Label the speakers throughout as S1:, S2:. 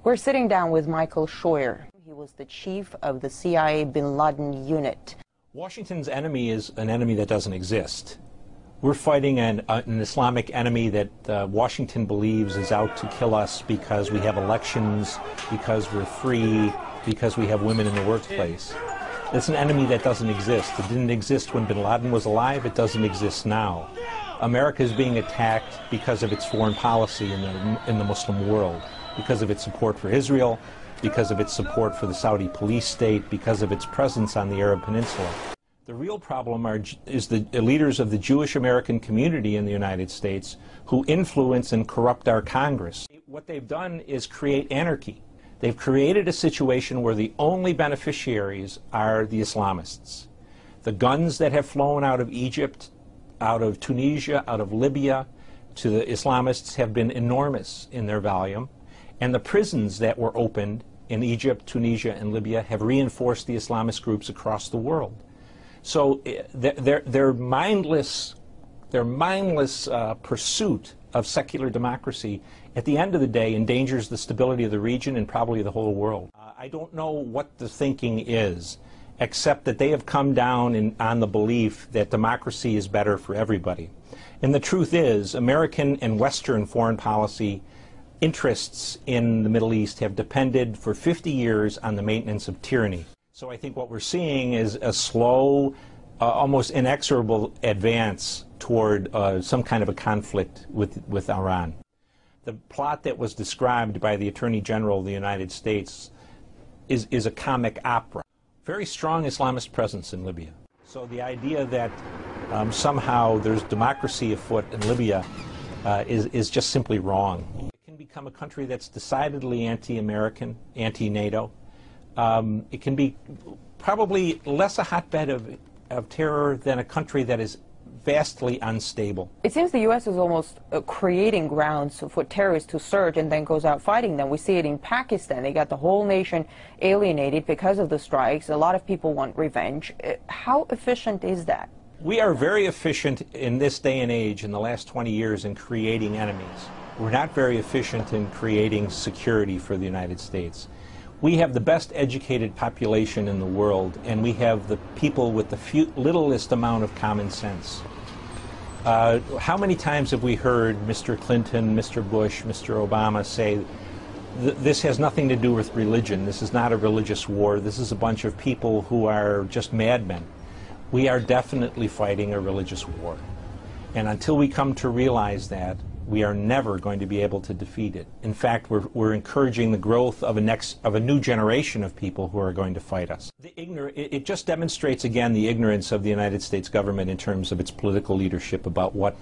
S1: We're sitting down with Michael Scheuer. He was the chief of the CIA bin Laden unit.
S2: Washington's enemy is an enemy that doesn't exist. We're fighting an Islamic enemy that Washington believes is out to kill us because we have elections, because we're free, because we have women in the workplace. It's an enemy that doesn't exist. It didn't exist when bin Laden was alive. It doesn't exist now. America is being attacked because of its foreign policy in the Muslim world, because of its support for Israel, because of its support for the Saudi police state, because of its presence on the Arab Peninsula. The real problem is the leaders of the Jewish American community in the United States who influence and corrupt our Congress. What they've done is create anarchy. They've created a situation where the only beneficiaries are the Islamists. The guns that have flown out of Egypt, out of Tunisia, out of Libya to the Islamists have been enormous in their volume. And the prisons that were opened in Egypt, Tunisia, and Libya have reinforced the Islamist groups across the world. So their mindless pursuit of secular democracy, at the end of the day, endangers the stability of the region and probably the whole world. I don't know what the thinking is, except that they have come down on the belief that democracy is better for everybody. And the truth is, American and Western foreign policy interests in the Middle East have depended for 50 years on the maintenance of tyranny. So I think what we're seeing is a slow, almost inexorable advance toward some kind of a conflict with Iran. The plot that was described by the Attorney General of the United States is a comic opera. Very strong Islamist presence in Libya. So the idea that somehow there's democracy afoot in Libya is just simply wrong. It can become a country that's decidedly anti-American, anti-NATO. It can be probably less a hotbed of terror than a country that is vastly unstable.
S1: It seems the U.S. is almost creating grounds for terrorists to surge and then goes out fighting them. We see it in Pakistan. They got the whole nation alienated because of the strikes. A lot of people want revenge. How efficient is that?
S2: We are very efficient in this day and age, in the last 20 years, in creating enemies. We're not very efficient in creating security for the United States. We have the best educated population in the world, and we have the people with the littlest amount of common sense. How many times have we heard Mr. Clinton, Mr. Bush, Mr. Obama say, this has nothing to do with religion, this is not a religious war, this is a bunch of people who are just madmen. We are definitely fighting a religious war. And until we come to realize that, we are never going to be able to defeat it. In fact, we're encouraging the growth of a new generation of people who are going to fight us. It just demonstrates again the ignorance of the United States government in terms of its political leadership about what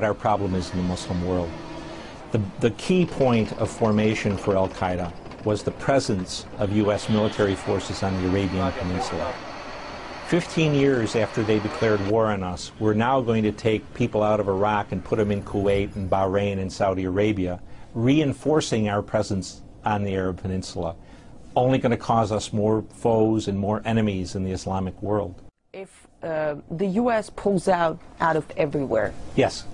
S2: our problem is in the Muslim world. The key point of formation for Al-Qaeda was the presence of U.S. military forces on the Arabian Peninsula. 15 years after they declared war on us, we're now going to take people out of Iraq and put them in Kuwait and Bahrain and Saudi Arabia, reinforcing our presence on the Arab Peninsula, only going to cause us more foes and more enemies in the Islamic world.
S1: If the U.S. pulls out of everywhere,
S2: yes,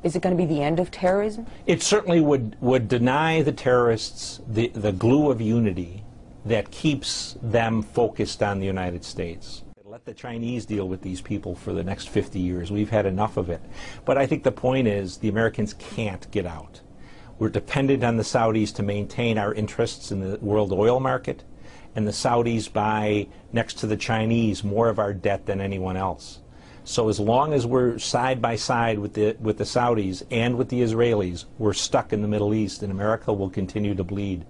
S1: is it going to be the end of terrorism?
S2: It certainly would deny the terrorists the glue of unity that keeps them focused on the United States. Let the Chinese deal with these people for the next 50 years. We've had enough of it. But I think the point is the Americans can't get out. We're dependent on the Saudis to maintain our interests in the world oil market, and the Saudis buy, next to the Chinese, more of our debt than anyone else. So as long as we're side by side with the Saudis and with the Israelis, we're stuck in the Middle East, and America will continue to bleed.